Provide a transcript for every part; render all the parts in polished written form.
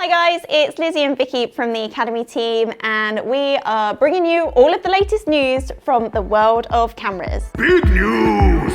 Hi guys, it's Lizzie and Vicky from the Academy team, and we are bringing you all of the latest news from the world of cameras. Big news!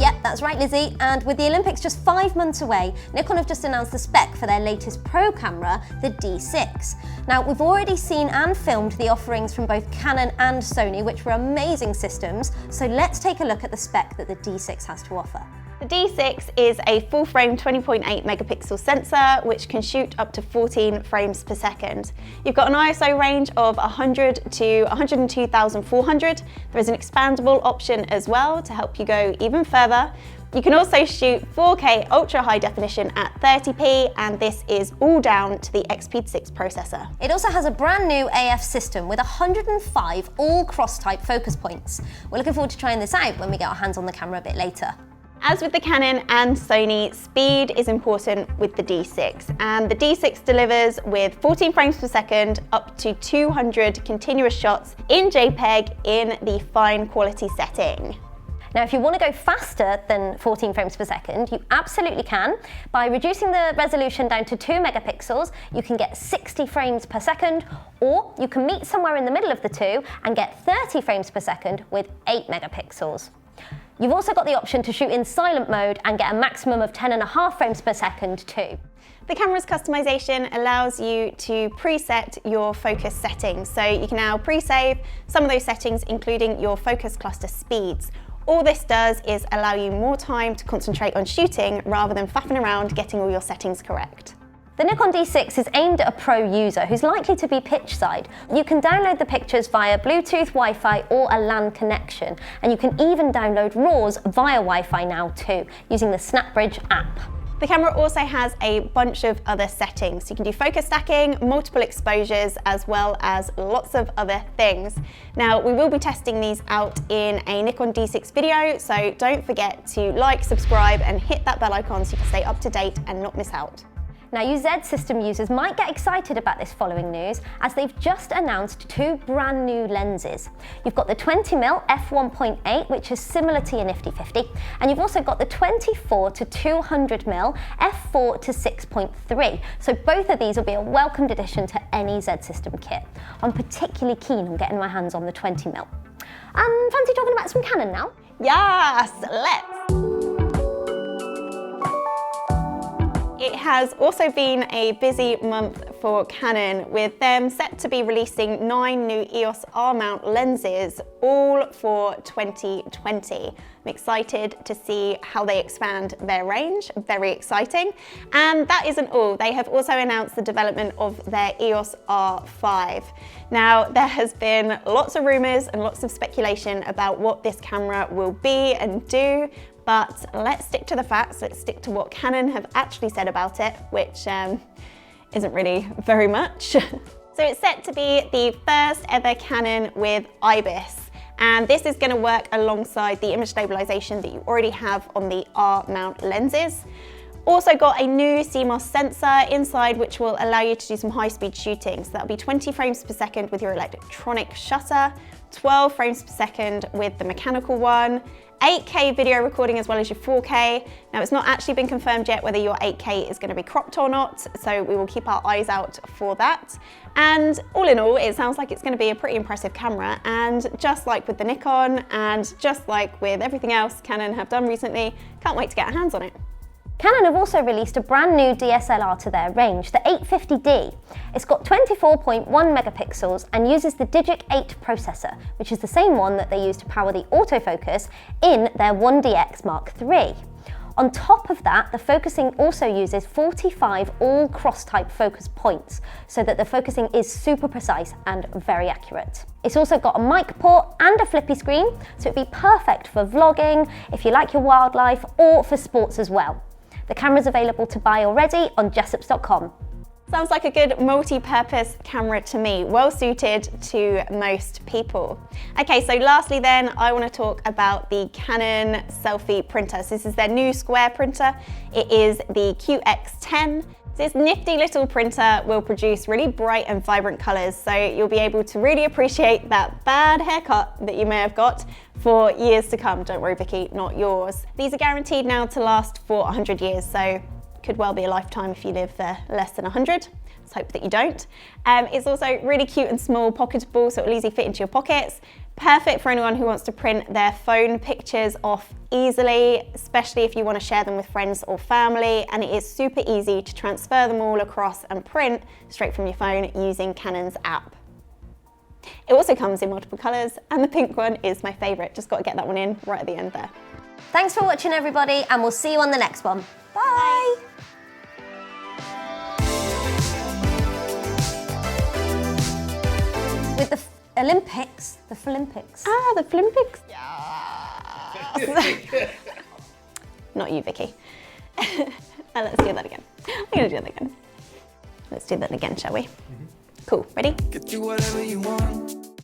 Yep, that's right, Lizzie. And with the Olympics just 5 months away, Nikon have just announced the spec for their latest pro camera, the D6. Now, we've already seen and filmed the offerings from both Canon and Sony, which were amazing systems. So let's take a look at the spec that the D6 has to offer. The D6 is a full-frame 20.8 megapixel sensor which can shoot up to 14 frames per second. You've got an ISO range of 100 to 102,400. There is an expandable option as well to help you go even further. You can also shoot 4K ultra high definition at 30p, and this is all down to the XP6 processor. It also has a brand new AF system with 105 all cross-type focus points. We're looking forward to trying this out when we get our hands on the camera a bit later. As with the Canon and Sony, speed is important with the D6, and the D6 delivers with 14 frames per second up to 200 continuous shots in JPEG in the fine quality setting. Now, if you want to go faster than 14 frames per second, you absolutely can. By reducing the resolution down to 2 megapixels, you can get 60 frames per second, or you can meet somewhere in the middle of the two and get 30 frames per second with 8 megapixels. You've also got the option to shoot in silent mode and get a maximum of 10.5 frames per second too. The camera's customization allows you to preset your focus settings, so you can now pre-save some of those settings, including your focus cluster speeds. All this does is allow you more time to concentrate on shooting rather than faffing around getting all your settings correct. The Nikon D6 is aimed at a pro user who's likely to be pitch side. You can download the pictures via Bluetooth, Wi-Fi or a LAN connection, and you can even download RAWs via Wi-Fi now too, using the SnapBridge app. The camera also has a bunch of other settings. You can do focus stacking, multiple exposures, as well as lots of other things. Now, we will be testing these out in a Nikon D6 video, so don't forget to like, subscribe and hit that bell icon so you can stay up to date and not miss out. Now, you Z system users might get excited about this following news, as they've just announced 2 brand new lenses. You've got the 20mm f1.8, which is similar to your Nifty 50, and you've also got the 24 to 200mm f4 to 6.3. So both of these will be a welcomed addition to any Z system kit. I'm particularly keen on getting my hands on the 20mm. Fancy talking about some Canon now? Yes, let's! It has also been a busy month for Canon, with them set to be releasing 9 new EOS R mount lenses, all for 2020. I'm excited to see how they expand their range, very exciting. And that isn't all, they have also announced the development of their EOS R5. Now, there has been lots of rumours and lots of speculation about what this camera will be and do, but let's stick to the facts, let's stick to what Canon have actually said about it, which isn't really very much. So it's set to be the first ever Canon with IBIS, and this is going to work alongside the image stabilization that you already have on the R mount lenses. Also got a new CMOS sensor inside, which will allow you to do some high-speed shooting. So that'll be 20 frames per second with your electronic shutter, 12 frames per second with the mechanical one, 8K video recording as well as your 4K. Now, it's not actually been confirmed yet whether your 8K is going to be cropped or not, so we will keep our eyes out for that. And all in all, it sounds like it's going to be a pretty impressive camera, and just like with the Nikon and just like with everything else Canon have done recently, can't wait to get our hands on it. Canon have also released a brand new DSLR to their range, the 850D. It's got 24.1 megapixels and uses the Digic 8 processor, which is the same one that they use to power the autofocus in their 1DX Mark III. On top of that, the focusing also uses 45 all cross-type focus points, so that the focusing is super precise and very accurate. It's also got a mic port and a flippy screen, so it'd be perfect for vlogging, if you like your wildlife, or for sports as well. The camera's available to buy already on Jessops.com. Sounds like a good multi-purpose camera to me, well suited to most people. Okay, so lastly then, I want to talk about the Canon selfie printer. So this is their new square printer. It is the QX10. This nifty little printer will produce really bright and vibrant colors, so you'll be able to really appreciate that bad haircut that you may have got for years to come. Don't worry, Vicky, not yours. These are guaranteed now to last for 100 years, so Could well be a lifetime if you live less than 100. Let's hope that you don't. It's also really cute and small, pocketable, so it'll easily fit into your pockets. Perfect for anyone who wants to print their phone pictures off easily, especially if you want to share them with friends or family, and it is super easy to transfer them all across and print straight from your phone using Canon's app. It also comes in multiple colours, and the pink one is my favourite. Just got to get that one in right at the end there. Thanks for watching, everybody, and we'll see you on the next one. Bye. With the Olympics, the Flympics. Ah, the Flympics. Yes. Not you, Vicky. Let's do that again. I'm gonna do that again. Let's do that again, shall we? Cool, ready? Get you whatever you want.